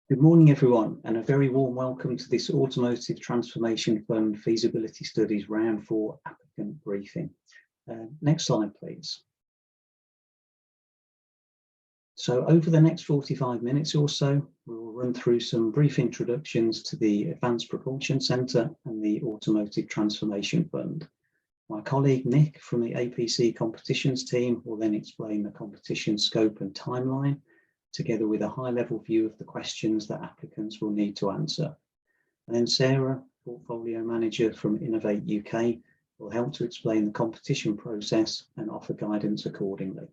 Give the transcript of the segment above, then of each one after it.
Good morning, everyone, and a very warm welcome to this Automotive Transformation Fund Feasibility Studies Round 4 applicant briefing. Next slide, please. So over the next 45 minutes or so, we will run through some brief introductions to the Advanced Propulsion Centre and the Automotive Transformation Fund. My colleague Nick from the APC competitions team will then explain the competition scope and timeline, together with a high-level view of the questions that applicants will need to answer. And then Sarah, Portfolio Manager from Innovate UK, will help to explain the competition process and offer guidance accordingly.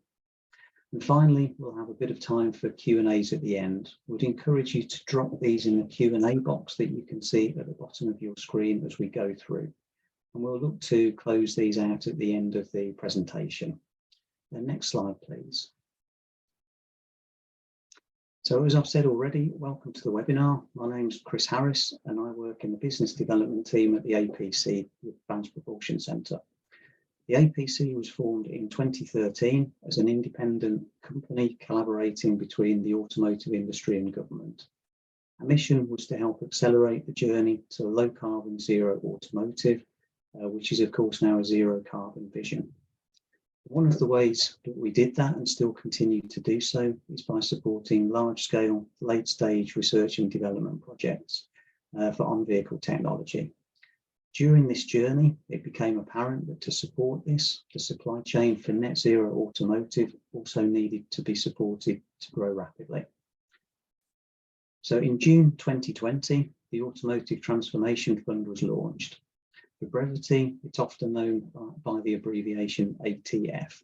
And finally, we'll have a bit of time for Q&As at the end. We'd encourage you to drop these in the Q&A box that you can see at the bottom of your screen as we go through. And we'll look to close these out at the end of the presentation. The next slide, please. So as I've said already, welcome to the webinar. My name's Chris Harris and I work in the business development team at the APC Advanced Propulsion Centre. The APC was formed in 2013 as an independent company collaborating between the automotive industry and government. Our mission was to help accelerate the journey to a low carbon zero automotive, which is of course now a zero carbon vision. One of the ways that we did that and still continue to do so is by supporting large-scale, late-stage research and development projects for on-vehicle technology. During this journey, it became apparent that to support this, the supply chain for net zero automotive also needed to be supported to grow rapidly. So in June 2020, the Automotive Transformation Fund was launched. For brevity, it's often known by the abbreviation ATF.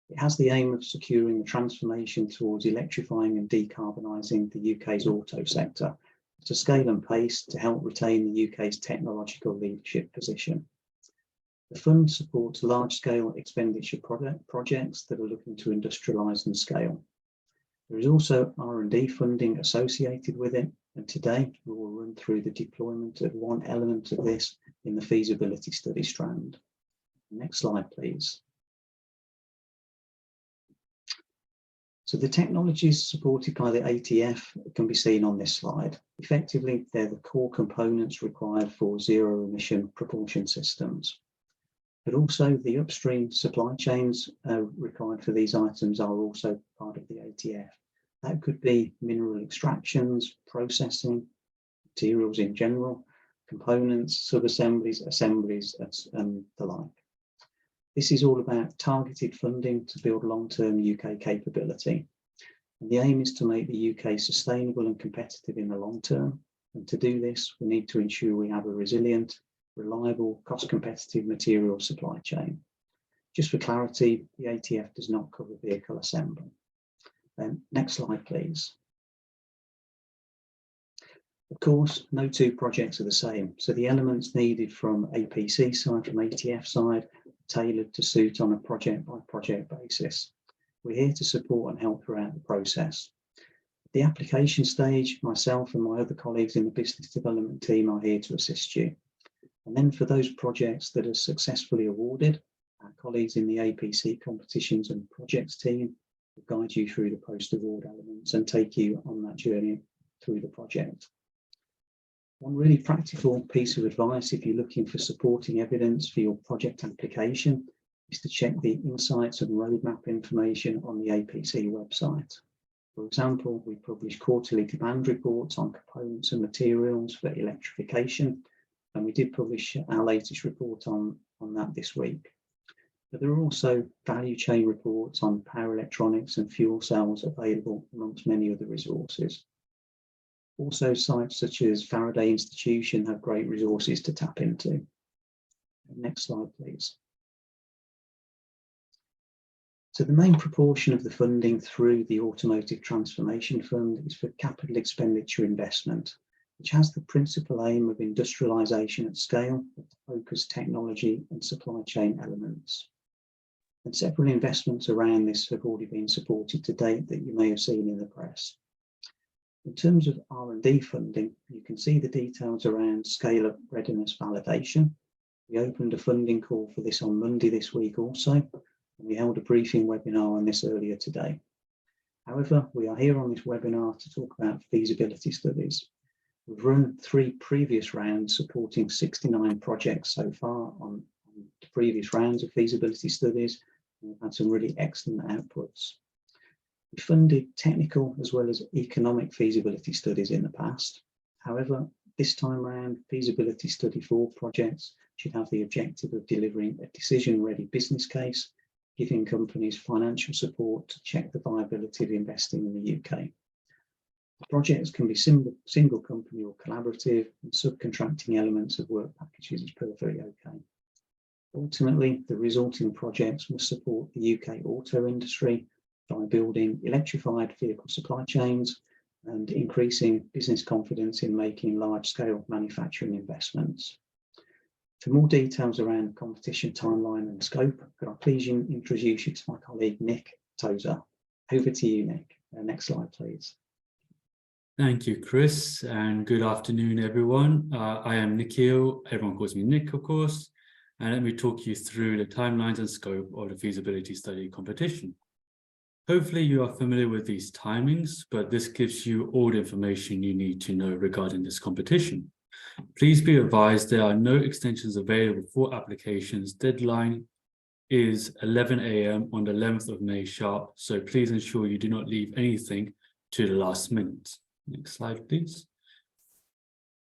It has the aim of securing the transformation towards electrifying and decarbonising the UK's auto sector at a scale and pace to help retain the UK's technological leadership position. The fund supports large-scale expenditure projects that are looking to industrialise and scale. There is also R&D funding associated with it, and today we will run through the deployment of one element of this in the feasibility study strand. Next slide, please. So the technologies supported by the ATF can be seen on this slide. Effectively, they're the core components required for zero emission propulsion systems. But also the upstream supply chains required for these items are also part of the ATF. That could be mineral extractions, processing, materials in general, components, sub-assemblies, assemblies, and the like. This is all about targeted funding to build long-term UK capability. And the aim is to make the UK sustainable and competitive in the long term. And to do this, we need to ensure we have a resilient, reliable, cost-competitive material supply chain. Just for clarity, the ATF does not cover vehicle assembly. Next slide, please. Of course, no two projects are the same, so the elements needed from APC side, from ATF side, tailored to suit on a project-by-project basis. We're here to support and help throughout the process. At the application stage, myself and my other colleagues in the business development team are here to assist you. And then for those projects that are successfully awarded, our colleagues in the APC competitions and projects team will guide you through the post-award elements and take you on that journey through the project. One really practical piece of advice if you're looking for supporting evidence for your project application is to check the insights and roadmap information on the APC website. For example, we publish quarterly demand reports on components and materials for electrification, and we did publish our latest report on that this week. But there are also value chain reports on power electronics and fuel cells available amongst many other resources. Also, sites such as Faraday Institution have great resources to tap into. Next slide, please. So the main proportion of the funding through the Automotive Transformation Fund is for capital expenditure investment, which has the principal aim of industrialisation at scale with focused technology and supply chain elements. And several investments around this have already been supported to date that you may have seen in the press. In terms of R&D funding, you can see the details around scale-up readiness validation. We opened a funding call for this on Monday this week also, and we held a briefing webinar on this earlier today. However, we are here on this webinar to talk about feasibility studies. We've run 3 previous rounds supporting 69 projects so far on the previous rounds of feasibility studies. We've had some really excellent outputs. We funded technical as well as economic feasibility studies in the past. However, this time round, feasibility study 4 projects should have the objective of delivering a decision-ready business case, giving companies financial support to check the viability of investing in the UK. The projects can be single company or collaborative, and subcontracting elements of work packages is perfectly okay. Ultimately, the resulting projects must support the UK auto industry by building electrified vehicle supply chains and increasing business confidence in making large-scale manufacturing investments. For more details around the competition timeline and scope, could I please introduce you to my colleague Nick Tozer. Over to you, Nick. Next slide, please. Thank you, Chris, and good afternoon, everyone. I am Nikhil. Everyone calls me Nick, of course, and let me talk you through the timelines and scope of the feasibility study competition. Hopefully you are familiar with these timings, but this gives you all the information you need to know regarding this competition. Please be advised there are no extensions available for applications. Deadline is 11 AM on the 11th of May sharp, so please ensure you do not leave anything to the last minute. Next slide, please.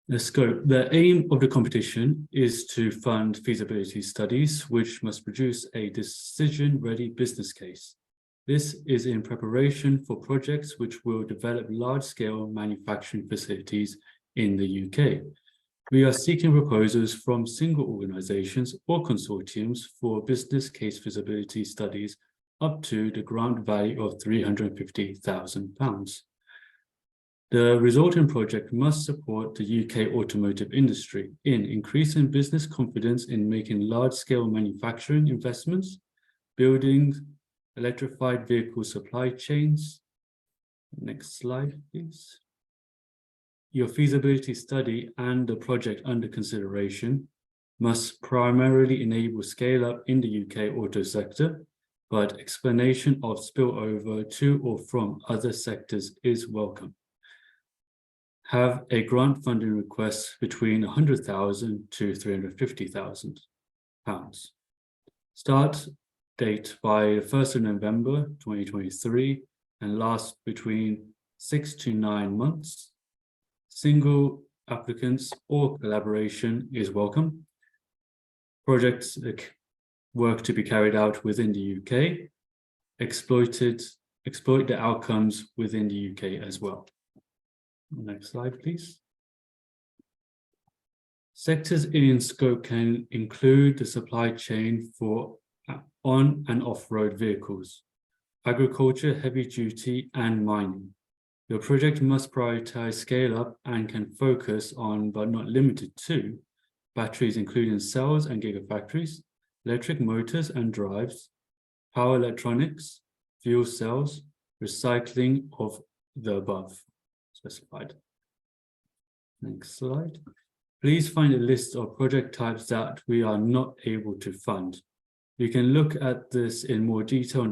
The scope. The aim of the competition is to fund feasibility studies, which must produce a decision-ready business case. This is in preparation for projects which will develop large-scale manufacturing facilities in the UK. We are seeking proposals from single organisations or consortiums for business case feasibility studies up to the grant value of £350,000. The resulting project must support the UK automotive industry in increasing business confidence in making large-scale manufacturing investments, building electrified vehicle supply chains. Next slide, please. Your feasibility study and the project under consideration must primarily enable scale-up in the UK auto sector, but explanation of spillover to or from other sectors is welcome. Have a grant funding request between £100,000 to £350,000. Start date by 1st of November 2023 and last between 6 to 9 months. Single applicants or collaboration is welcome. Projects work to be carried out within the UK. Exploit the outcomes within the UK as well. Next slide, please. Sectors in scope can include the supply chain for on and off-road vehicles, agriculture, heavy duty, and mining. Your project must prioritize scale-up and can focus on, but not limited to, batteries including cells and gigafactories, electric motors and drives, power electronics, fuel cells, recycling of the above specified. Next slide. Please find a list of project types that we are not able to fund. You can look at this in more detail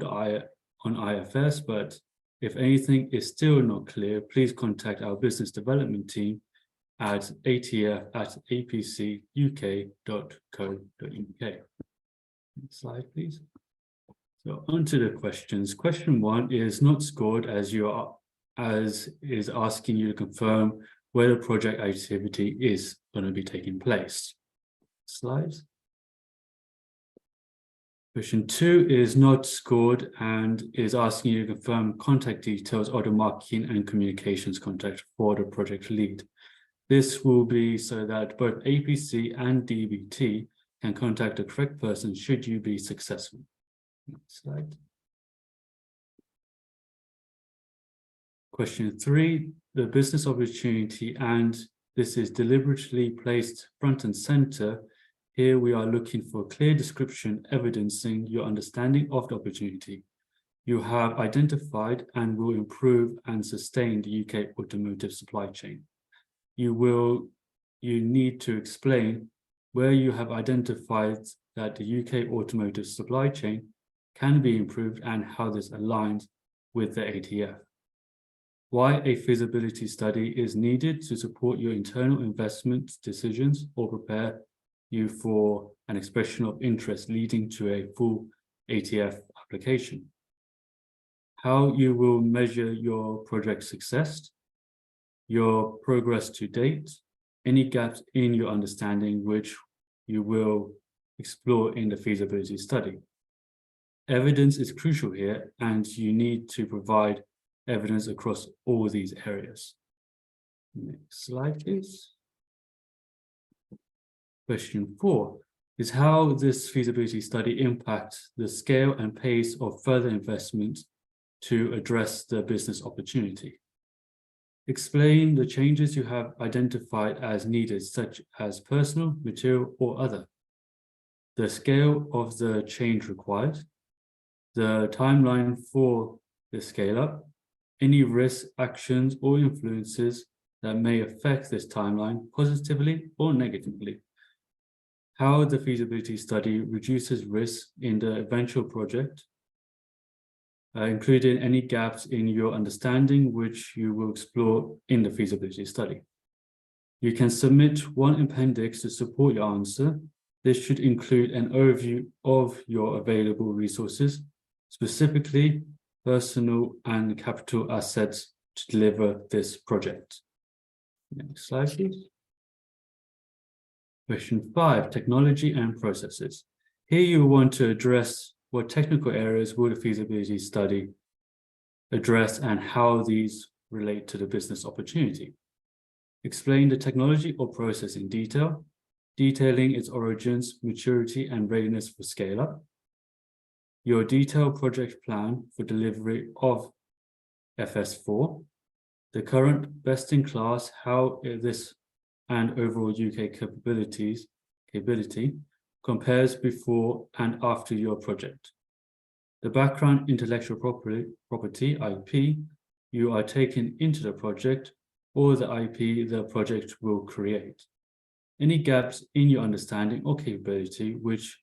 on IFS, but if anything is still not clear, please contact our business development team at atf@apcuk.co.uk. Next slide, please. So onto the questions. Question 1 is not scored as is asking you to confirm where the project activity is going to be taking place. Slide. Question 2 is not scored and is asking you to confirm contact details of the marketing and communications contact for the project lead. This will be so that both APC and DBT can contact the correct person should you be successful. Next slide. Question 3, the business opportunity, and this is deliberately placed front and center. Here we are looking for a clear description evidencing your understanding of the opportunity. You have identified and will improve and sustain the UK automotive supply chain. You need to explain where you have identified that the UK automotive supply chain can be improved and how this aligns with the ATF. Why a feasibility study is needed to support your internal investment decisions or prepare you for an expression of interest leading to a full ATF application. How you will measure your project success, your progress to date, any gaps in your understanding which you will explore in the feasibility study. Evidence is crucial here, and you need to provide evidence across all these areas. Next slide, please. Question 4 is how this feasibility study impacts the scale and pace of further investment to address the business opportunity. Explain the changes you have identified as needed, such as personal, material, or other. The scale of the change required, the timeline for the scale-up, any risks, actions, or influences that may affect this timeline positively or negatively. How the feasibility study reduces risk in the eventual project, including any gaps in your understanding which you will explore in the feasibility study. You can submit one appendix to support your answer. This should include an overview of your available resources, specifically personal and capital assets to deliver this project. Next slide, please. Question 5, technology and processes. Here you want to address what technical areas will the feasibility study address and how these relate to the business opportunity. Explain the technology or process in detail, detailing its origins, maturity, and readiness for scale-up. Your detailed project plan for delivery of FS4, the current best-in-class, how this and overall UK capability compares before and after your project. The background intellectual property, IP, you are taking into the project, or the IP the project will create. Any gaps in your understanding or capability which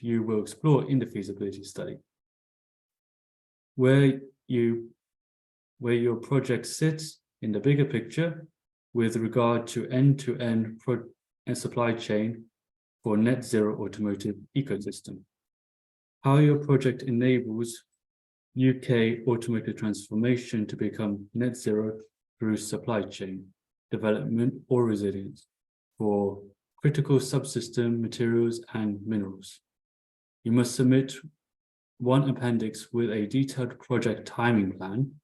you will explore in the feasibility study. Where your project sits in the bigger picture with regard to end-to-end supply chain for net zero automotive ecosystem. How your project enables UK automotive transformation to become net zero through supply chain development or resilience for critical subsystem materials and minerals. You must submit one appendix with a detailed project timing plan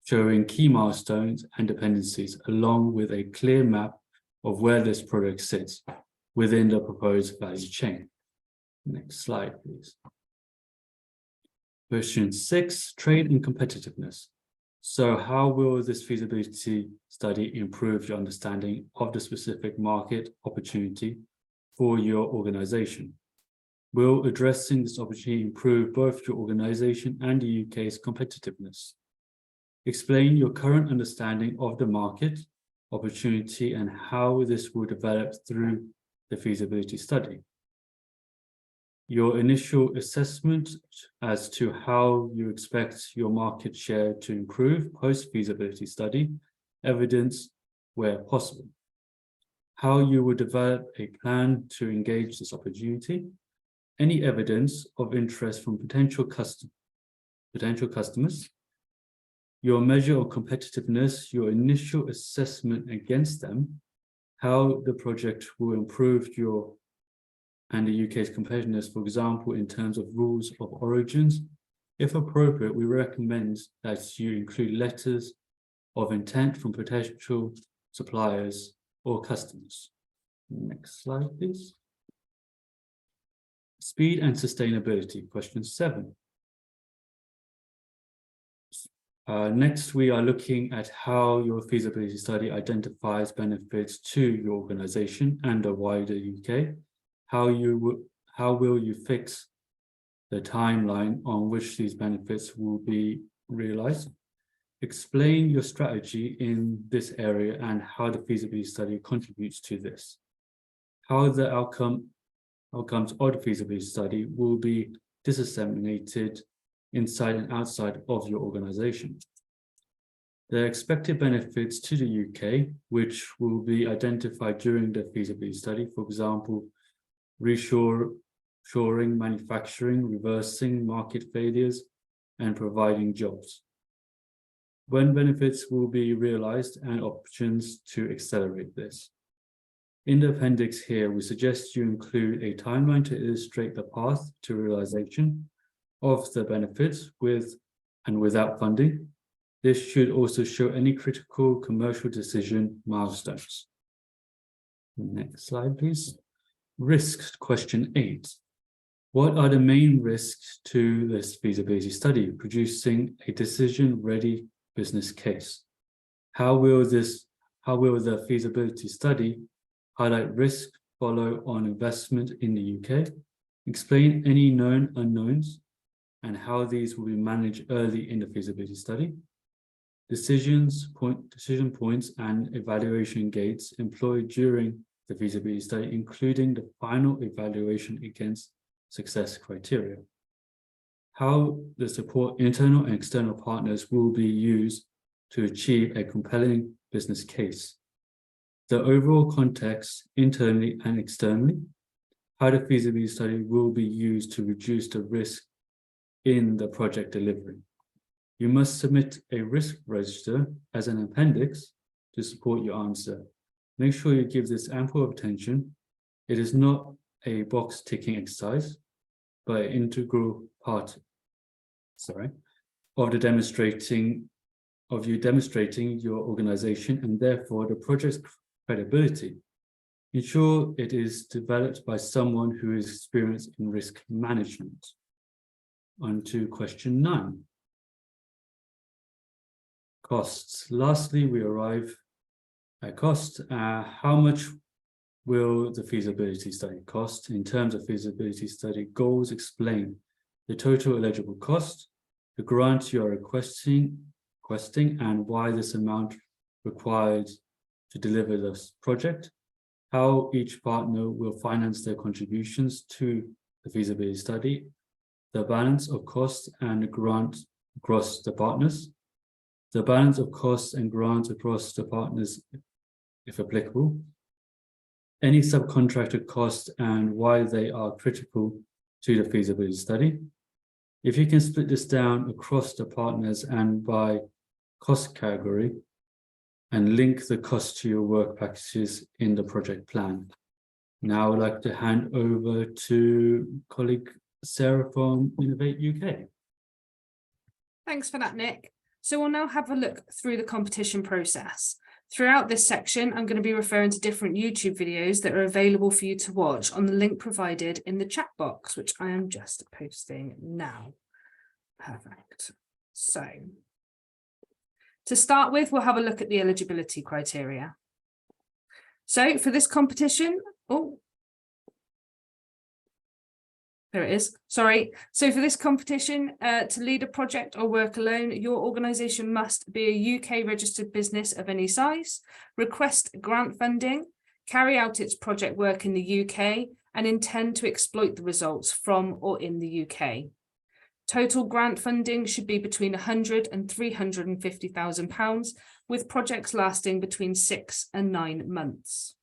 showing key milestones and dependencies along with a clear map of where this project sits within the proposed value chain. Next slide, please. Question 6, trade and competitiveness. So how will this feasibility study improve your understanding of the specific market opportunity for your organization? Will addressing this opportunity improve both your organization and the UK's competitiveness? Explain your current understanding of the market opportunity and how this will develop through the feasibility study. Your initial assessment as to how you expect your market share to improve post-feasibility study, evidence where possible. How you will develop a plan to engage this opportunity, any evidence of interest from potential customers, your measure of competitiveness, your initial assessment against them, how the project will improve your and the UK's competitiveness, for example, in terms of rules of origins. If appropriate, we recommend that you include letters of intent from potential suppliers or customers. Next slide, please. Speed and sustainability, question 7. Next, we are looking at how your feasibility study identifies benefits to your organization and the wider UK. How will you fix the timeline on which these benefits will be realized? Explain your strategy in this area and how the feasibility study contributes to this. How the outcomes of the feasibility study will be disseminated inside and outside of your organization. The expected benefits to the UK, which will be identified during the feasibility study, for example, reshoring, manufacturing, reversing market failures, and providing jobs. When benefits will be realized and options to accelerate this. In the appendix here, we suggest you include a timeline to illustrate the path to realization of the benefits with and without funding. This should also show any critical commercial decision milestones. Next slide, please. Risks, question 8. What are the main risks to this feasibility study? Producing a decision-ready business case. How will the feasibility study highlight risk, follow on investment in the UK, explain any known unknowns, and how these will be managed early in the feasibility study? Decision points and evaluation gates employed during the feasibility study, including the final evaluation against success criteria. How the support internal and external partners will be used to achieve a compelling business case. The overall context, internally and externally, how the feasibility study will be used to reduce the risk in the project delivery. You must submit a risk register as an appendix to support your answer. Make sure you give this ample attention. It is not a box ticking exercise, but an integral part, of you demonstrating your organization and therefore the project's credibility. Ensure it is developed by someone who is experienced in risk management. On to question 9. Costs. Lastly, we arrive at cost. How much will the feasibility study cost? In terms of feasibility study goals, explain the total eligible cost, the grant you are requesting, and why this amount required to deliver this project, how each partner will finance their contributions to the feasibility study, the balance of costs and grant across the partners, the balance of costs and grants across the partners, if applicable, any subcontracted costs and why they are critical to the feasibility study. If you can split this down across the partners and by cost category, and link the cost to your work packages in the project plan. Now I'd like to hand over to colleague Sarah from Innovate UK. Thanks for that, Nick. So we'll now have a look through the competition process. Throughout this section, I'm going to be referring to different YouTube videos that are available for you to watch on the link provided in the chat box, which I am just posting now. Perfect. So, to start with, we'll have a look at the eligibility criteria. So for this competition, there it is. Sorry. So for this competition, to lead a project or work alone, your organisation must be a UK registered business of any size, request grant funding, carry out its project work in the UK, and intend to exploit the results from or in the UK. Total grant funding should be between £100,000 and £350,000, with projects lasting between 6 and 9 months.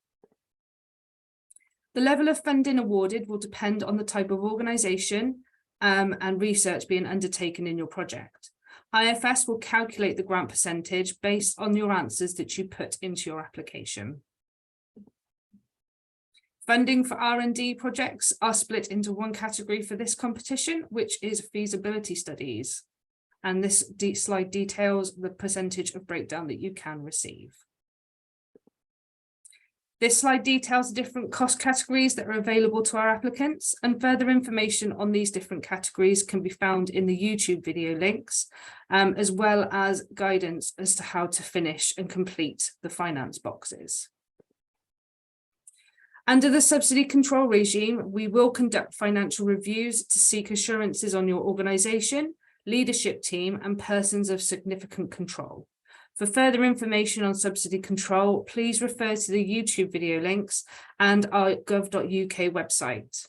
The level of funding awarded will depend on the type of organisation and research being undertaken in your project. IFS will calculate the grant percentage based on your answers that you put into your application. Funding for R&D projects are split into one category for this competition, which is feasibility studies. And this slide details the percentage of breakdown that you can receive. This slide details the different cost categories that are available to our applicants, and further information on these different categories can be found in the YouTube video links, as well as guidance as to how to finish and complete the finance boxes. Under the subsidy control regime, we will conduct financial reviews to seek assurances on your organisation, leadership team, and persons of significant control. For further information on subsidy control, please refer to the YouTube video links and our gov.uk website.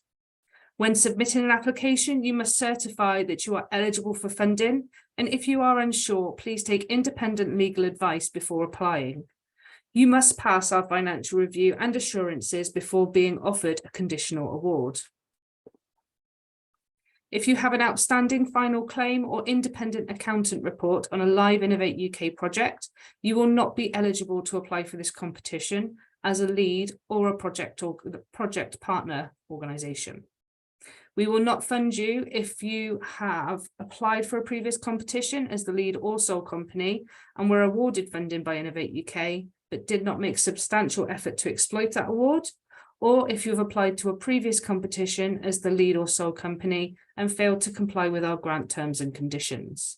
When submitting an application, you must certify that you are eligible for funding, and if you are unsure, please take independent legal advice before applying. You must pass our financial review and assurances before being offered a conditional award. If you have an outstanding final claim or independent accountant report on a live Innovate UK project, you will not be eligible to apply for this competition as a lead or a project partner organisation. We will not fund you if you have applied for a previous competition as the lead or sole company and were awarded funding by Innovate UK, but did not make substantial effort to exploit that award, or if you've applied to a previous competition as the lead or sole company and failed to comply with our grant terms and conditions.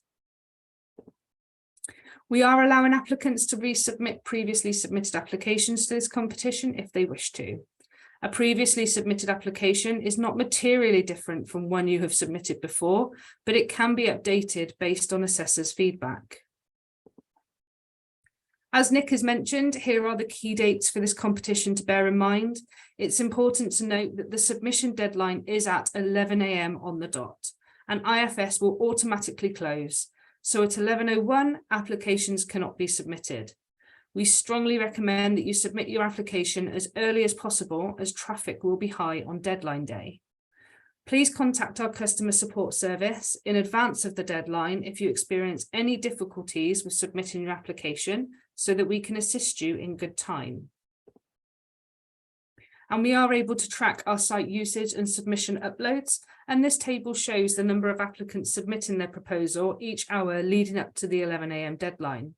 We are allowing applicants to resubmit previously submitted applications to this competition if they wish to. A previously submitted application is not materially different from one you have submitted before, but it can be updated based on assessors' feedback. As Nick has mentioned, here are the key dates for this competition to bear in mind. It's important to note that the submission deadline is at 11 AM on the dot, and IFS will automatically close. So at 11:01, applications cannot be submitted. We strongly recommend that you submit your application as early as possible, as traffic will be high on deadline day. Please contact our customer support service in advance of the deadline if you experience any difficulties with submitting your application, so that we can assist you in good time. And we are able to track our site usage and submission uploads, and this table shows the number of applicants submitting their proposal each hour leading up to the 11 AM deadline.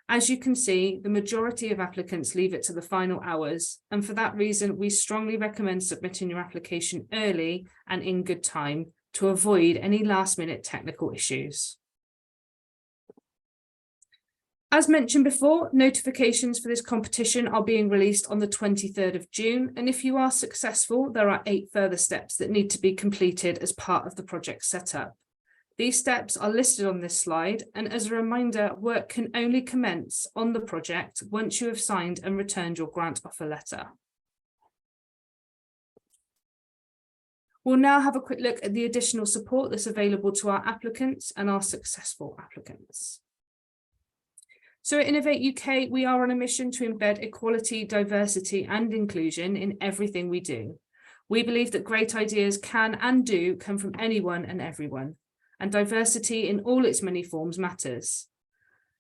As you can see, the majority of applicants leave it to the final hours, and for that reason, we strongly recommend submitting your application early and in good time to avoid any last-minute technical issues. As mentioned before, notifications for this competition are being released on the 23rd of June, and if you are successful, there are 8 further steps that need to be completed as part of the project setup. These steps are listed on this slide, and as a reminder, work can only commence on the project once you have signed and returned your grant offer letter. We'll now have a quick look at the additional support that's available to our applicants and our successful applicants. So at Innovate UK, we are on a mission to embed equality, diversity and inclusion in everything we do. We believe that great ideas can and do come from anyone and everyone, and diversity in all its many forms matters.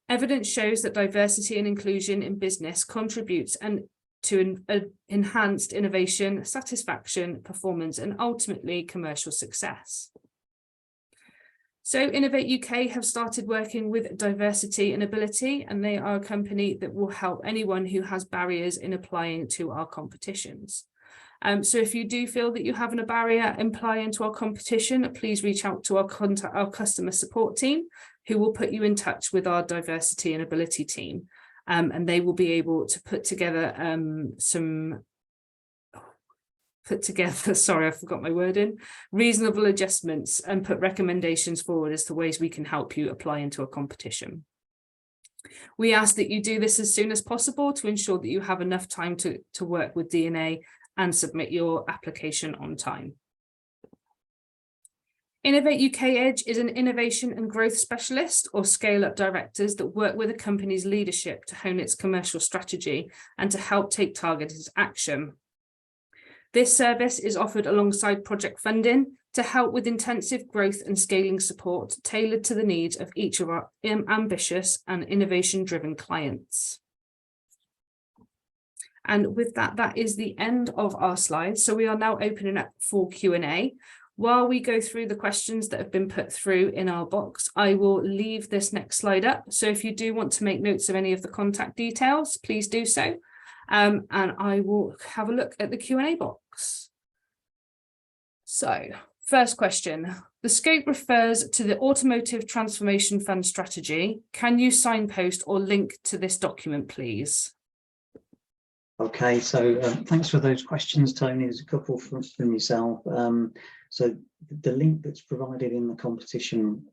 Evidence shows that diversity and inclusion in business contributes to enhanced innovation, satisfaction, performance, and ultimately commercial success. So Innovate UK have started working with Diversity and Ability, and they are a company that will help anyone who has barriers in applying to our competitions. So if you do feel that you have a barrier applying to our competition, please reach out to our customer support team, who will put you in touch with our Diversity and Ability team, and they will be able to put together sorry, I forgot my word in, reasonable adjustments and put recommendations forward as to ways we can help you apply into a competition. We ask that you do this as soon as possible to ensure that you have enough time to work with DNA and submit your application on time. Innovate UK Edge is an innovation and growth specialist or scale-up directors that work with a company's leadership to hone its commercial strategy and to help take targeted action. This service is offered alongside project funding to help with intensive growth and scaling support tailored to the needs of each of our ambitious and innovation-driven clients. And with that, that is the end of our slides. So we are now opening up for Q&A. While we go through the questions that have been put through in our box, I will leave this next slide up. So if you do want to make notes of any of the contact details, please do so. And I will have a look at the Q&A box. So first question, the scope refers to the Automotive Transformation Fund strategy. Can you signpost or link to this document, please? Okay, so thanks for those questions, Tony. There's a couple from yourself. So the link that's provided in the competition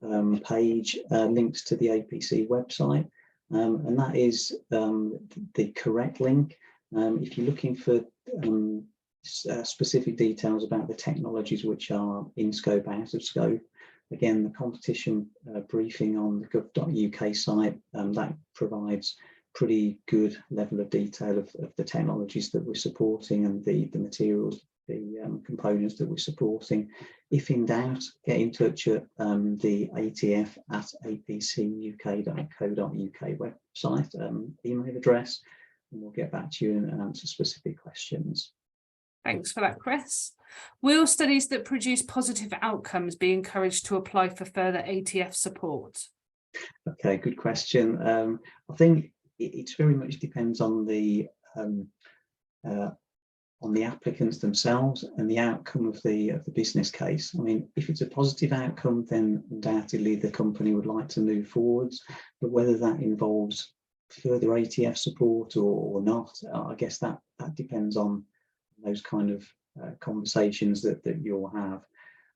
page links to the APC website, and that is the correct link. If you're looking for specific details about the technologies which are in scope, out of scope. Again, the competition briefing on the gov.uk site, that provides pretty good level of detail of the technologies that we're supporting and the materials, the components that we're supporting. If in doubt, get in touch at the ATF at apcuk.co.uk website email address, and we'll get back to you and answer specific questions. Thanks for that, Chris. Will studies that produce positive outcomes be encouraged to apply for further ATF support? Okay, good question. I think it's very much depends on the applicants themselves and the outcome of the business case. I mean, if it's a positive outcome, then undoubtedly the company would like to move forwards. But whether that involves further ATF support or not, I guess that depends on those kind of conversations that you'll have.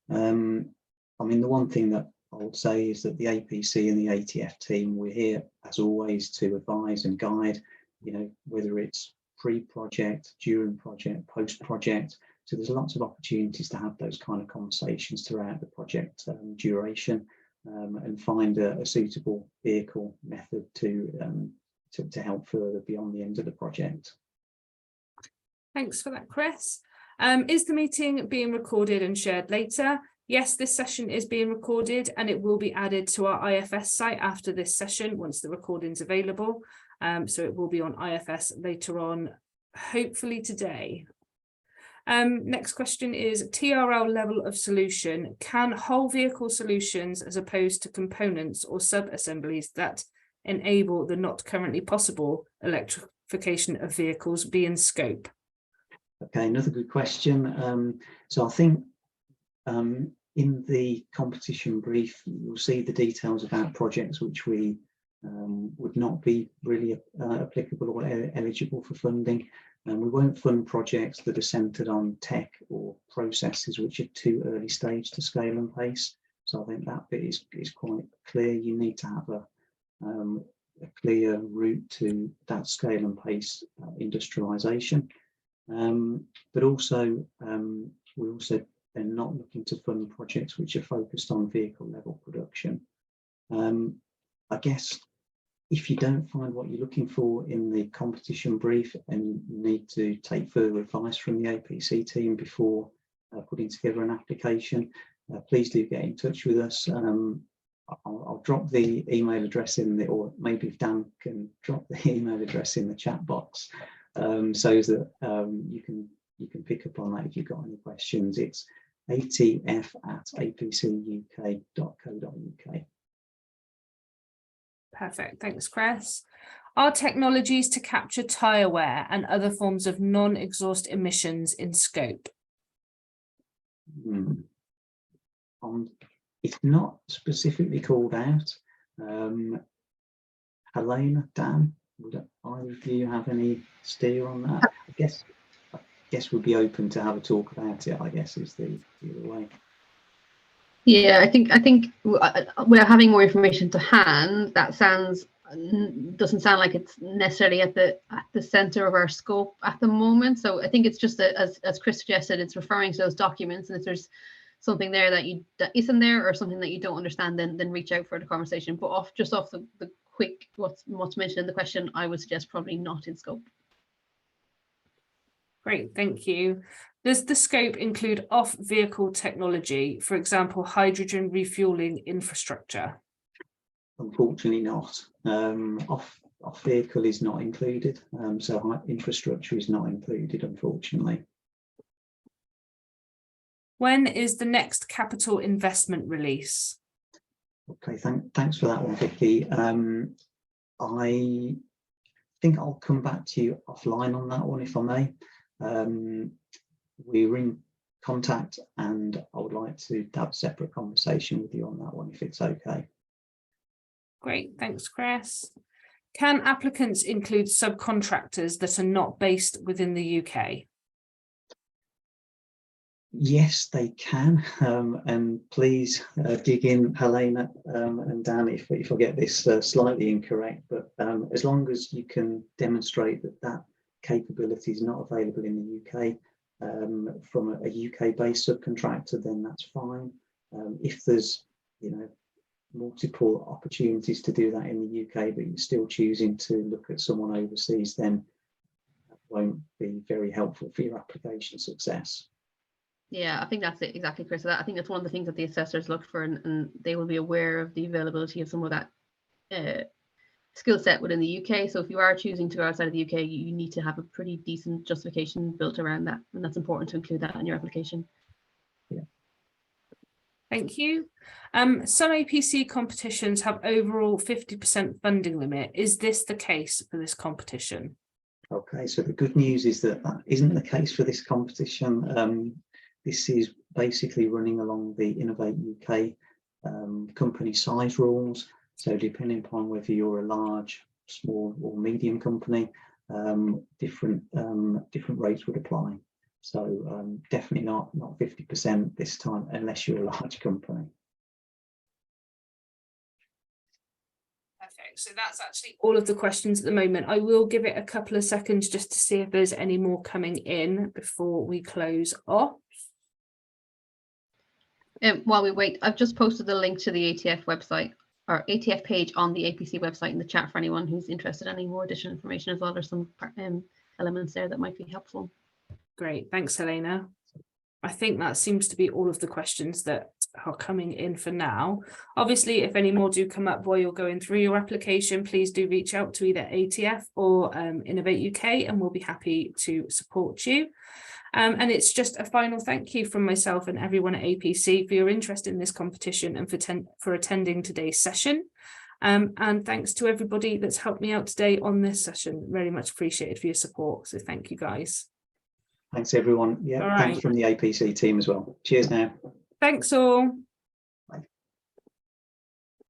I mean, the one thing that I would say is that the APC and the ATF team, we're here as always to advise and guide, you know, whether it's pre-project, during project, post-project. So there's lots of opportunities to have those kind of conversations throughout the project duration, and find a suitable vehicle method to help further beyond the end of the project. Thanks for that, Chris. Is the meeting being recorded and shared later? Yes, this session is being recorded and it will be added to our IFS site after this session once the recording's available. So it will be on IFS later on, hopefully today. Next question is TRL level of solution. Can whole vehicle solutions as opposed to components or sub-assemblies that enable the not currently possible electrification of vehicles be in scope? Okay, another good question. So I think in the competition brief, you'll see the details about projects which we would not be really applicable or eligible for funding. And we won't fund projects that are centred on tech or processes which are too early stage to scale and pace. So I think that bit is quite clear. You need to have a clear route to that scale and pace industrialisation. But also, we also are not looking to fund projects which are focused on vehicle level production. I guess if you don't find what you're looking for in the competition brief and you need to take further advice from the APC team before putting together an application, please do get in touch with us. I'll drop the email address in the, or maybe if Dan can drop the email address in the chat box, so that you can pick up on that if you've got any questions. It's atf@apcuk.co.uk. Perfect, thanks, Chris. Are technologies to capture tyre wear and other forms of non-exhaust emissions in scope? It's not specifically called out. Helena, Dan, would either of you have any steer on that? I guess we'd be open to have a talk about it, I guess, is the other way. Yeah, I think we're having more information to hand. That doesn't sound like it's necessarily at the center of our scope at the moment. So I think it's just as Chris suggested, it's referring to those documents, and if there's something there that isn't there or something that you don't understand, then reach out for the conversation. But off the quick what's mentioned in the question, I would suggest probably not in scope. Great, thank you. Does the scope include off-vehicle technology, for example, hydrogen refueling infrastructure? Unfortunately not. Off-vehicle is not included, so infrastructure is not included, unfortunately. When is the next capital investment release? Okay, thanks for that one, Vicky. I think I'll come back to you offline on that one, if I may. We're in contact and I would like to have a separate conversation with you on that one, if it's okay. Great, thanks, Chris. Can applicants include subcontractors that are not based within the UK? Yes, they can, and please dig in, Helena and Dan, if I get this slightly incorrect, but as long as you can demonstrate that capability is not available in the UK, from a UK-based subcontractor, then that's fine. If there's, multiple opportunities to do that in the UK, but you're still choosing to look at someone overseas, then that won't be very helpful for your application success. Yeah, I think that's it exactly, Chris. I think that's one of the things that the assessors look for, and they will be aware of the availability of some of that skill set within the UK. So if you are choosing to go outside of the UK, you need to have a pretty decent justification built around that, and that's important to include that in your application. Yeah. Thank you. Some APC competitions have overall 50% funding limit. Is this the case for this competition? Okay, so the good news is that that isn't the case for this competition. This is basically running along the Innovate UK company size rules. So depending upon whether you're a large, small or medium company, different rates would apply. So definitely not 50% this time, unless you're a large company. Perfect. So that's actually all of the questions at the moment. I will give it a couple of seconds just to see if there's any more coming in before we close off. While we wait, I've just posted the link to the ATF website, or ATF page on the APC website in the chat for anyone who's interested in any more additional information as well. There's some elements there that might be helpful. Great, thanks, Helena. I think that seems to be all of the questions that are coming in for now. Obviously, if any more do come up while you're going through your application, please do reach out to either ATF or Innovate UK, and we'll be happy to support you. And it's just a final thank you from myself and everyone at APC for your interest in this competition and for attending today's session. And thanks to everybody that's helped me out today on this session. Very much appreciated for your support. So thank you, guys. Thanks, everyone. Yeah, all right. Thanks from the APC team as well. Cheers now. Thanks all.